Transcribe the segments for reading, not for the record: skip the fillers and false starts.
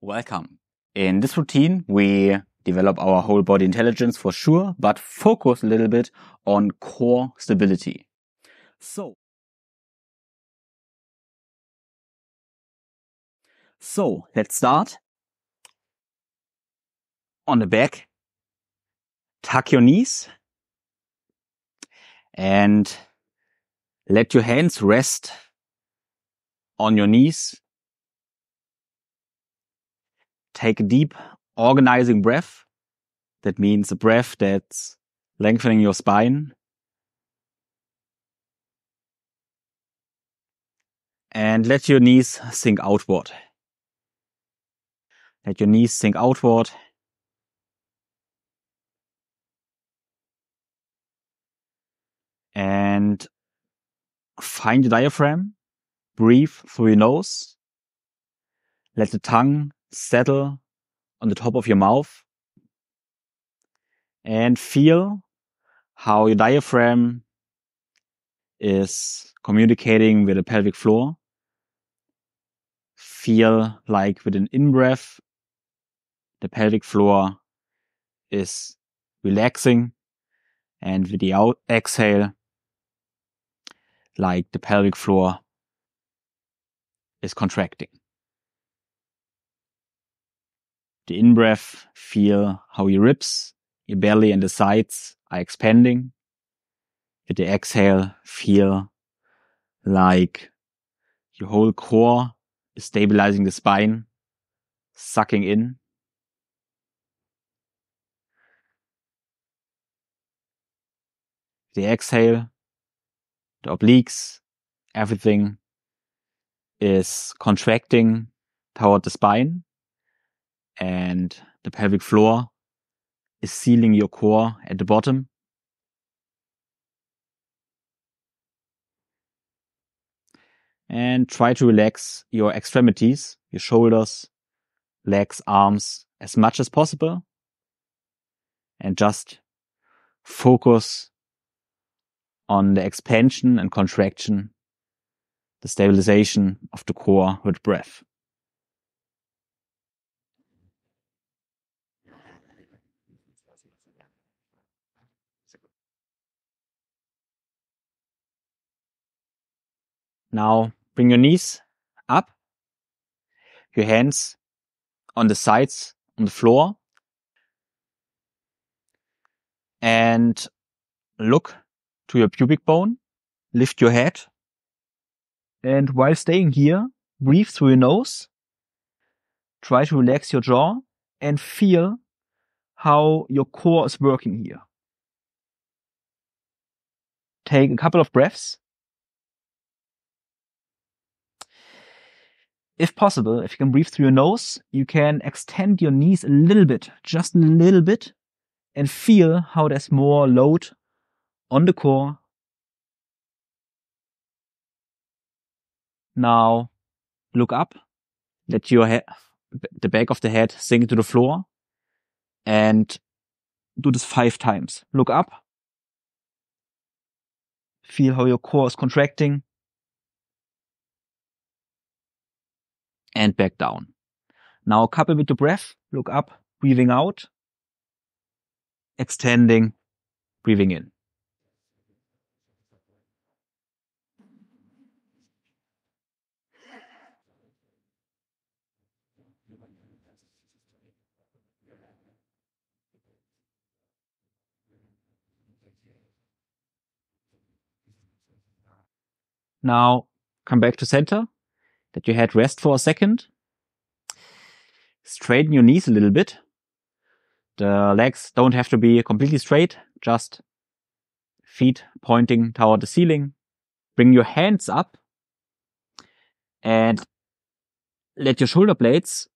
Welcome. In this routine, we develop our whole body intelligence for sure, but focus a little bit on core stability. So let's start. On the back, tuck your knees and let your hands rest on your knees. Take a deep organizing breath. That means a breath that's lengthening your spine. And let your knees sink outward. Let your knees sink outward. And find your diaphragm. Breathe through your nose. Let the tongue settle on the top of your mouth. And feel how your diaphragm is communicating with the pelvic floor. Feel like with an in-breath, the pelvic floor is relaxing, and with the out exhale, like the pelvic floor is contracting. The in-breath, feel how your ribs, your belly and the sides are expanding. With the exhale, feel like your whole core is stabilizing the spine, sucking in. The exhale, the obliques, everything is contracting toward the spine, and the pelvic floor is sealing your core at the bottom. And try to relax your extremities, your shoulders, legs, arms as much as possible. And just focus on the expansion and contraction, the stabilization of the core with breath. Now bring your knees up, your hands on the sides, on the floor, and look to your pubic bone. Lift your head. And while staying here, breathe through your nose. Try to relax your jaw and feel how your core is working here. Take a couple of breaths. If possible, if you can breathe through your nose, you can extend your knees a little bit, just a little bit, and feel how there's more load on the core. Now look up, let your head, the back of the head sink to the floor, and do this 5 times. Look up, feel how your core is contracting, and back down. Now couple with the breath, look up, breathing out, extending, breathing in. Now come back to center. Let your head rest for a second. Straighten your knees a little bit. The legs don't have to be completely straight, just feet pointing toward the ceiling. Bring your hands up and let your shoulder blades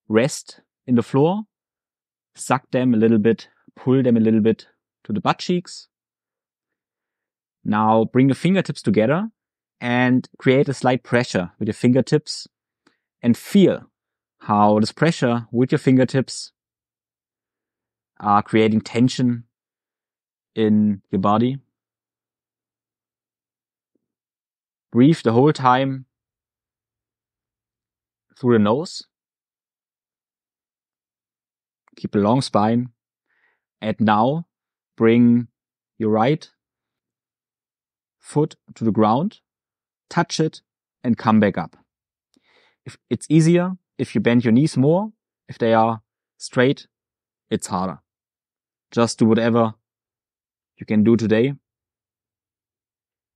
rest in the floor. Suck them a little bit, pull them a little bit to the butt cheeks. Now bring your fingertips together and create a slight pressure with your fingertips and feel how this pressure with your fingertips are creating tension in your body. Breathe the whole time through the nose. Keep a long spine. And now bring your right foot to the ground, touch it, and come back up. If it's easier if you bend your knees more. If they are straight, it's harder. Just do whatever you can do today.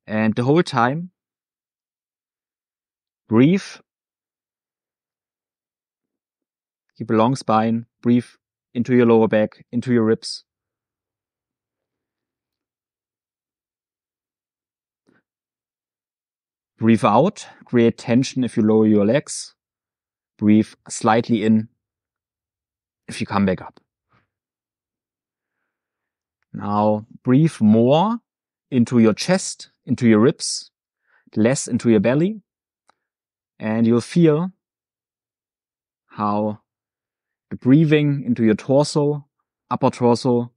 And the whole time, breathe. Keep a long spine. Breathe into your lower back, into your ribs. Breathe out. Create tension if you lower your legs. Breathe slightly in if you come back up. Now breathe more into your chest, into your ribs, less into your belly. And you'll feel how the breathing into your torso, upper torso,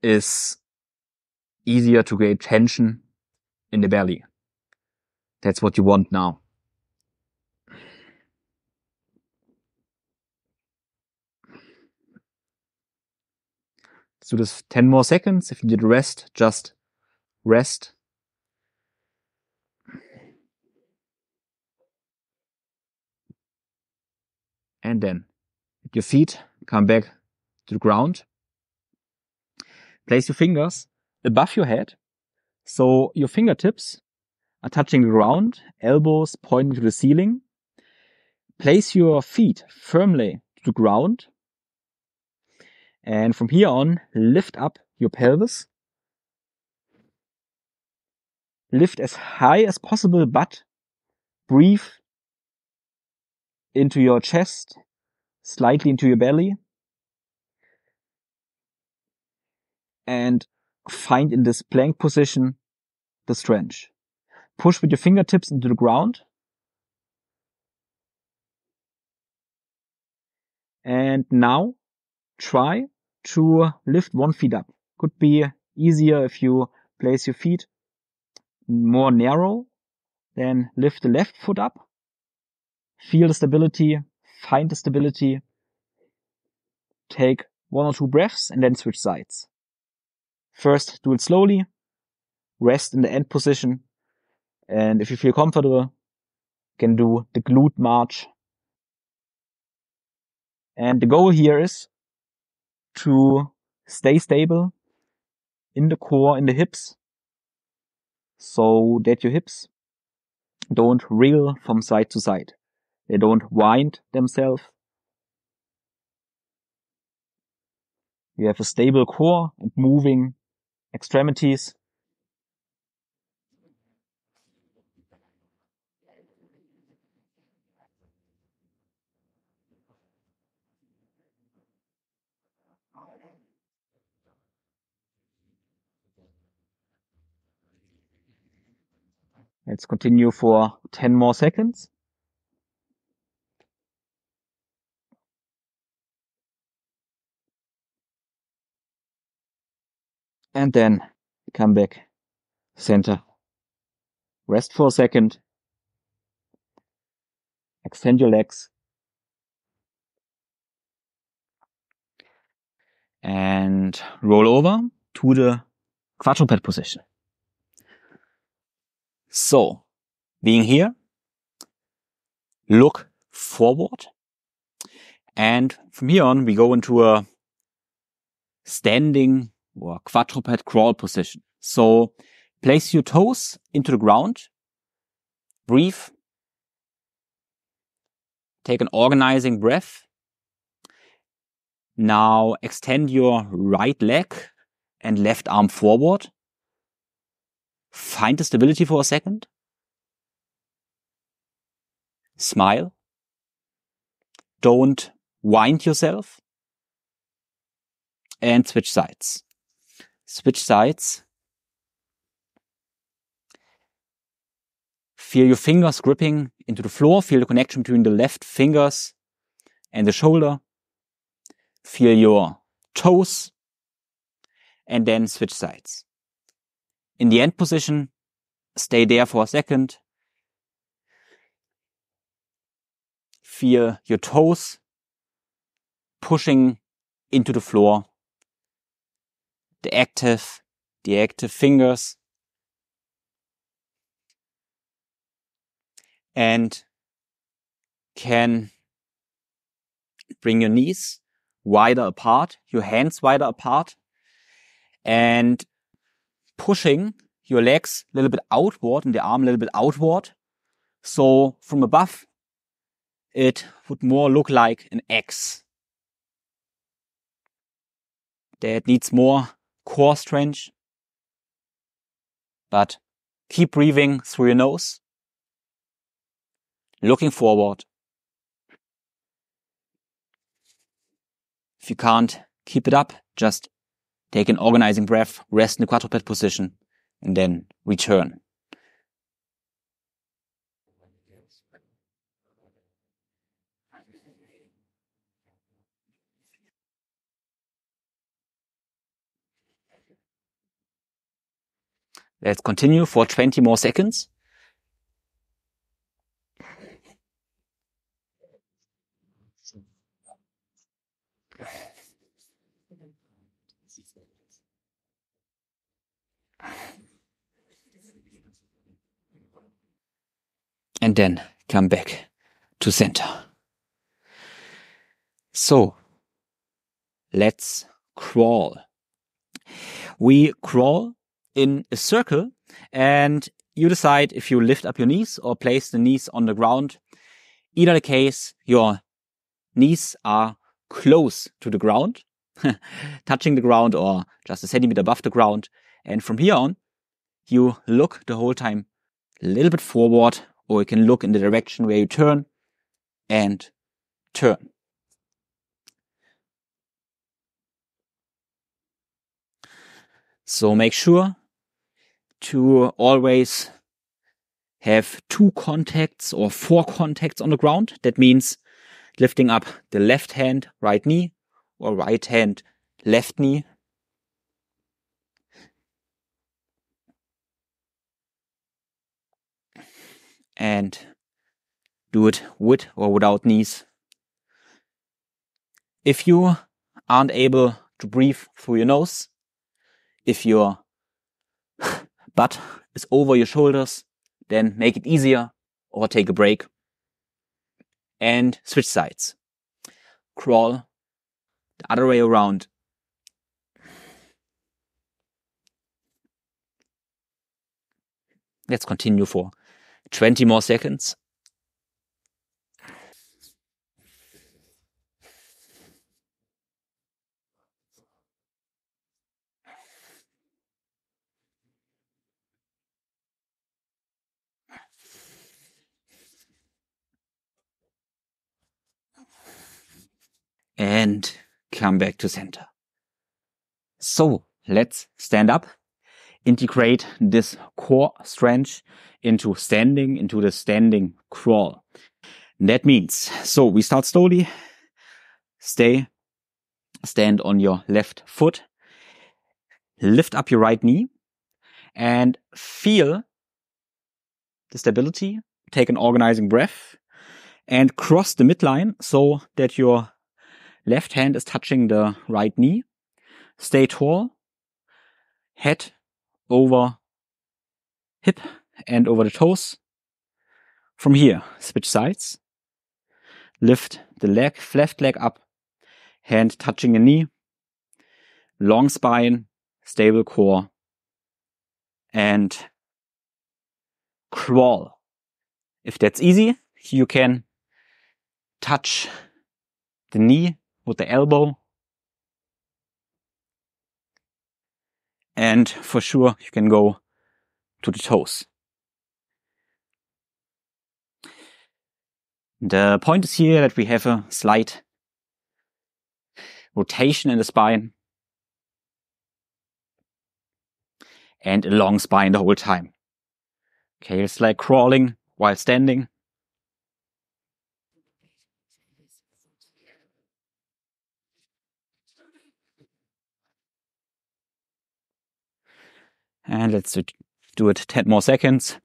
is easier to create tension in the belly. That's what you want now. Let's do this 10 more seconds. If you need rest, just rest. And then with your feet, come back to the ground. Place your fingers above your head. So your fingertips are touching the ground, elbows pointing to the ceiling. Place your feet firmly to the ground. And from here on, lift up your pelvis. Lift as high as possible, but breathe into your chest, slightly into your belly. And find in this plank position the strength. Push with your fingertips into the ground. And now try to lift one foot up. Could be easier if you place your feet more narrow. Then lift the left foot up. Feel the stability. Find the stability. Take 1 or 2 breaths and then switch sides. First, do it slowly. Rest in the end position. And if you feel comfortable, you can do the glute march. And the goal here is to stay stable in the core, in the hips, so that your hips don't wriggle from side to side. They don't wind themselves. You have a stable core and moving extremities. Let's continue for 10 more seconds. And then come back, center. Rest for a second. Extend your legs. And roll over to the quadruped position. So, being here, look forward. And from here on, we go into a standing or quadruped crawl position. So, place your toes into the ground. Breathe. Take an organizing breath. Now extend your right leg and left arm forward. Find the stability for a second. Smile. Don't wind yourself. And switch sides. Switch sides. Feel your fingers gripping into the floor. Feel the connection between the left fingers and the shoulder. Feel your toes. And then switch sides. In the end position, stay there for a second. Feel your toes pushing into the floor the active fingers, and can bring your knees wider apart, your hands wider apart, and pushing your legs a little bit outward and the arm a little bit outward. So from above, it would more look like an X. That needs more core strength. But keep breathing through your nose, looking forward. If you can't keep it up, just take an organizing breath, rest in the quadruped position, and then return. Let's continue for 20 more seconds. And then come back to center. So, let's crawl. We crawl in a circle, and you decide if you lift up your knees or place the knees on the ground. Either the case, your knees are close to the ground, touching the ground or just a centimeter above the ground. And from here on, you look the whole time a little bit forward, or you can look in the direction where you turn and turn. So make sure to always have 2 contacts or 4 contacts on the ground. That means lifting up the left hand, right knee, or right hand, left knee. And do it with or without knees. If you aren't able to breathe through your nose, if your butt is over your shoulders, then make it easier or take a break and switch sides. Crawl the other way around. Let's continue for 20 more seconds. And come back to center. So let's stand up, integrate this core strength into the standing crawl. That means, so we start slowly, stand on your left foot, lift up your right knee, and feel the stability. Take an organizing breath and cross the midline so that your left hand is touching the right knee. Stay tall, head over hip and over the toes. From here, switch sides. Lift the left leg up, hand touching the knee. Long spine, stable core, and crawl. If that's easy, you can touch the knee with the elbow. And for sure, you can go to the toes. The point is here that we have a slight rotation in the spine and a long spine the whole time. Okay, it's like crawling while standing. And let's do it 10 more seconds.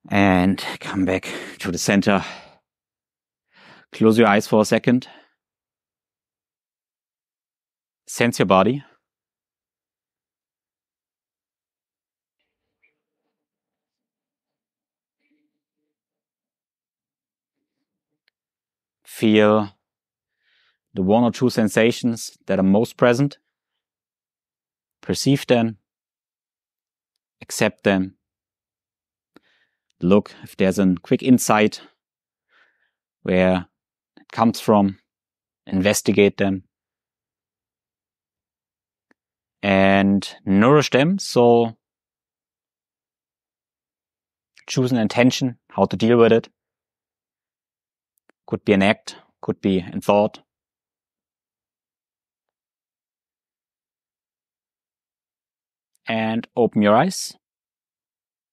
And come back to the center. Close your eyes for a second. Sense your body. Feel the one or two sensations that are most present. Perceive them. Accept them. Look if there's a quick insight where it comes from. Investigate them. And nourish them. So choose an intention, how to deal with it. Could be an act, could be in thought. And open your eyes.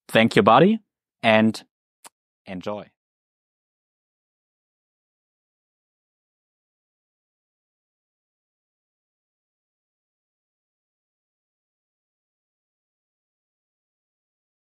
Thank your body and enjoy.